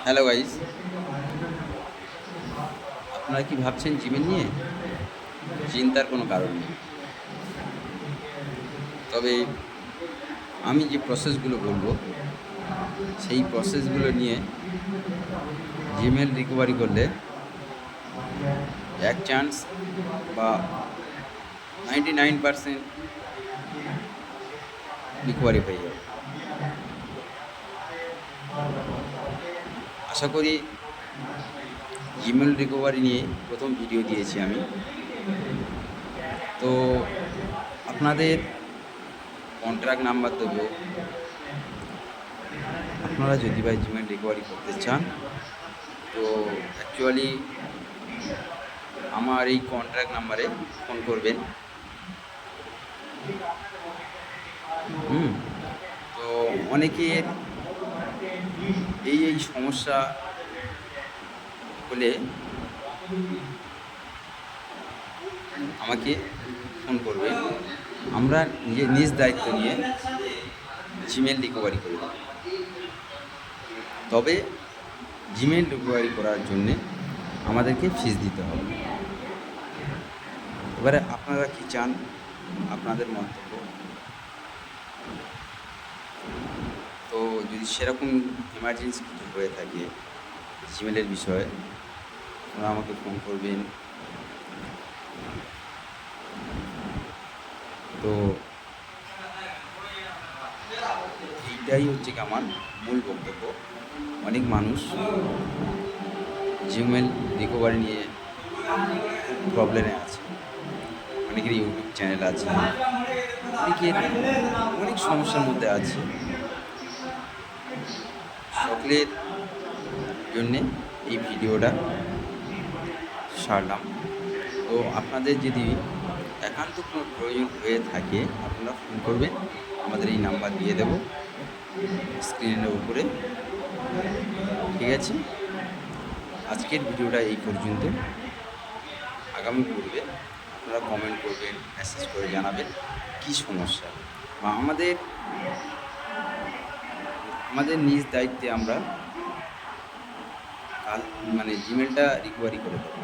Hello guys, আপনারা কি ভাবছেন জিমেল নিয়ে? চিন্তার কোনো কারণ নেই। তবে আমি যে প্রসেসগুলো বলবো, সেই প্রসেসগুলো নিয়ে জিমেল রিকভারি করলে এক চান্স বা 99% রিকভারি হয়ে যাবে। আশা করি জিমেল রিকভারি নিয়ে প্রথম ভিডিও দিয়েছি আমি। তো আপনাদের কন্ট্রাক্ট নাম্বার দেবো। আপনারা যদি ভাই জিমেল রিকভারি করতে চান, তো অ্যাকচুয়ালি আমার এই কন্ট্রাক্ট নাম্বারে ফোন করবেন। তো অনেকের এই সমস্যা হলে আমাকে ফোন করবেন। আমরা নিজ দায়িত্ব নিয়ে জিমেল রিকভারি করে দেব। তবে জিমেল রিকভারি করার জন্যে আমাদেরকে ফিস দিতে হবে। এবারে আপনারা কি চান, আপনাদের মন্তব্য। তো যদি সেরকম এমার্জেন্সি কিছু হয়ে থাকে জিমেলের বিষয়ে, আপনারা আমাকে ফোন করবেন। তো এইটাই হচ্ছে কি আমার মূল বক্তব্য। অনেক মানুষ জিমেল রিকভারি নিয়ে খুব প্রবলেমে আছে। অনেকের ইউটিউব চ্যানেল আছে, অনেকের অনেক সমস্যার মধ্যে আছে। সকলের জন্যে এই ভিডিওটা সারলাম। তো আপনাদের যদি একান্ত কোনো প্রয়োজন হয়ে থাকে, আপনারা ফোন করবেন। আমাদের এই নাম্বার দিয়ে দেব স্ক্রিনের উপরে। ঠিক আছে, আজকের ভিডিওটা এই পর্যন্ত। আগামী পর্বে আপনারা কমেন্ট করবেন, মেসেজ করে জানাবেন কী সমস্যা, বা আমাদের নিজ দায়িত্বে আমরা জিমেলটা রিকভারি করে দেবো।